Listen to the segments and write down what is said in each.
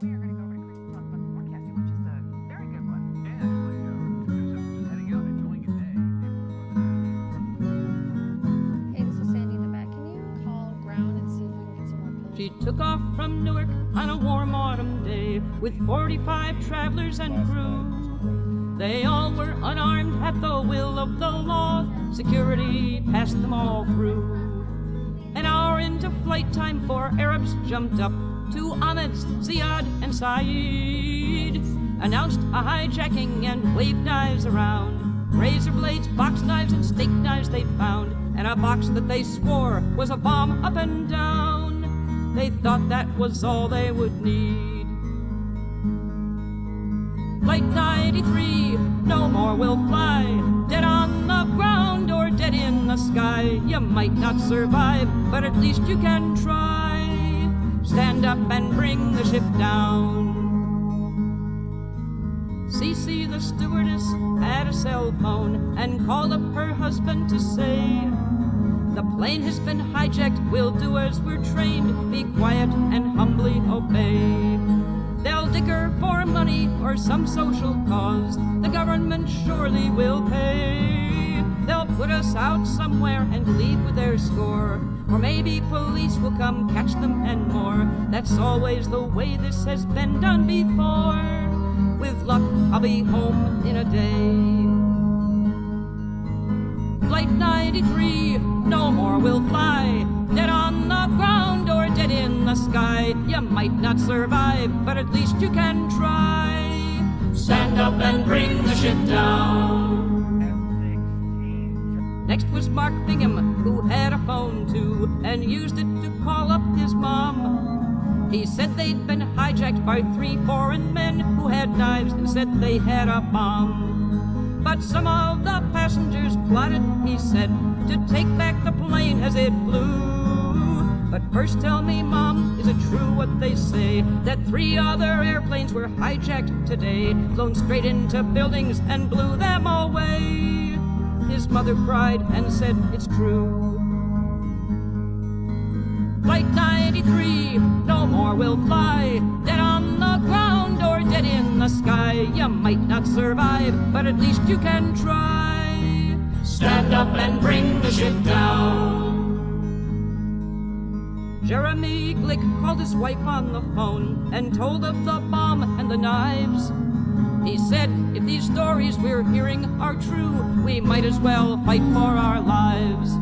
we are going to go over to Chris to talk about the forecasting, which is a very good one. Yeah, actually, just heading out, enjoying a day. Hey, this is Sandy in the back. Can you call ground and see if we can get some more pillows? She took off from Newark on a warm autumn day with 45 travelers and crew. They all were unarmed at the will of the law. Security passed them all through. An hour into flight time, 4 Arabs jumped up. 2 Ahmeds, Ziad and Saeed announced a hijacking and waved knives around. Razor blades, box knives, and steak knives they found, and a box that they swore was a bomb up and down. They thought that was all they would need. Flight 93, no more will fly. Dead on the ground or dead in the sky. You might not survive, but at least you can try. Stand up and bring the ship down. Cece, the stewardess, had a cell phone and called up her husband to say, the plane has been hijacked, we'll do as we're trained. Be quiet and humbly obey. They'll dicker for money or some social cause. The government surely will pay. They'll put us out somewhere and leave with their score. Or maybe police will come catch them and more. That's always the way this has been done before. With luck, I'll be home in a day. Flight 93, no more will fly. Dead on the ground or dead in the sky. You might not survive, but at least you can try. Stand up and bring the ship down. Next was Mark Bingham, who had a phone too, and used it to call up his mom. He said they'd been hijacked by 3 foreign men who had knives and said they had a bomb. But some of the passengers plotted, he said, to take back the plane as it flew. But first tell me, Mom, is it true what they say, that 3 other airplanes were hijacked today, flown straight into buildings and blew them away? His mother cried and said, it's true. Flight 93, no more will fly. Dead on the ground or dead in the sky. You might not survive, but at least you can try. Stand up and bring the ship down. Jeremy Glick called his wife on the phone and told of the bomb and the knives. He said, if these stories we're hearing are true, we might as well fight for our lives.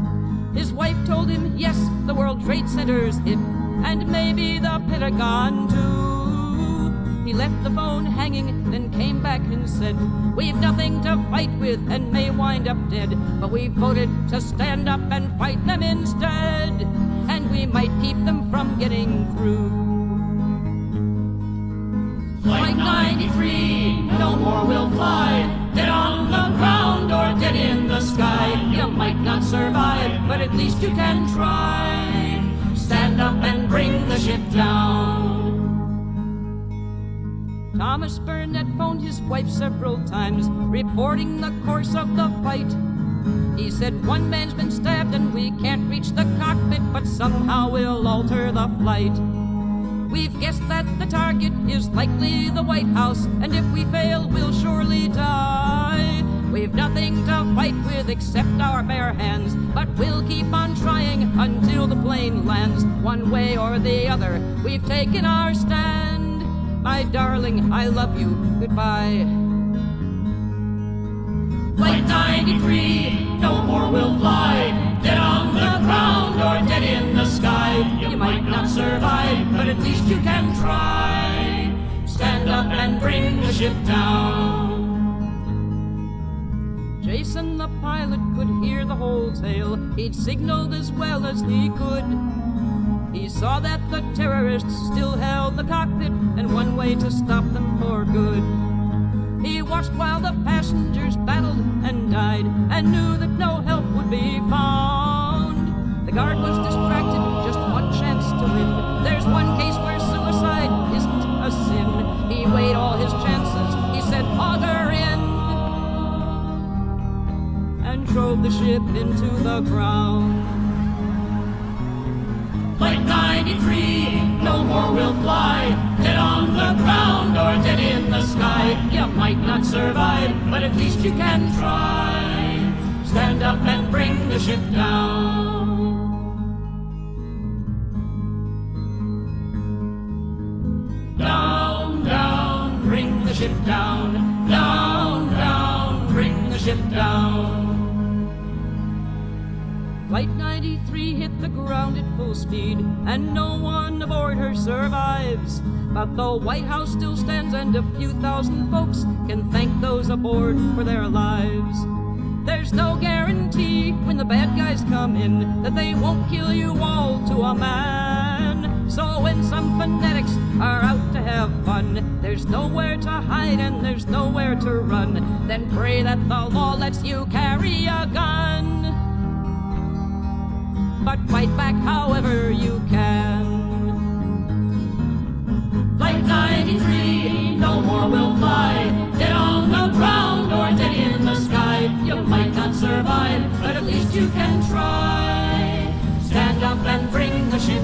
His wife told him, yes, the World Trade Center's hit, and maybe the Pentagon too. He left the phone hanging, then came back and said, we've nothing to fight with and may wind up dead, but we voted to stand up and fight them instead, and we might keep them from getting through. Flight 93, no more will fly. Dead on the ground or dead in the sky. You might not survive, but at least you can try. Stand up and bring the ship down. Thomas Burnett phoned his wife several times, reporting the course of the fight. He said, 1 man's been stabbed and we can't reach the cockpit, but somehow we'll alter the flight. We've guessed that the target is likely the White House, and if we fail, we'll surely die. We've nothing to fight with except our bare hands, but we'll keep on trying until the plane lands. One way or the other, we've taken our stand. My darling, I love you. Goodbye. Flight 93, no more will fly. Dead on the ground or dead in the sky. You might not survive, but at least you can try. Stand up and bring the ship down. Jason the pilot could hear the whole tale. He'd signaled as well as he could. He saw that the terrorists still held the cockpit, and one way to stop them for good. He watched while the passengers battled and died, and knew that no help would be found. The guard was distracted, just one chance to live. There's one case where suicide isn't a sin. He weighed all his chances, he said, order in, and drove the ship into the ground. Flight 93, no more will fly. Dead on the not survive, but at least you can try. Stand up and bring the ship down. Down, down, bring the ship down. Down, down, bring the ship down. Flight 93 hit the ground at full speed, and no one aboard her survives. But the White House still stands, and a few thousand folks can thank those aboard for their lives. There's no guarantee when the bad guys come in that they won't kill you all to a man. So when some fanatics are out to have fun, there's nowhere to hide and there's nowhere to run. Then pray that the law lets you carry a gun. But fight back however you can. Flight 93, no more will fly. Dead on the ground or dead in the sky. You might not survive, but at least you can try. Stand up and bring the ship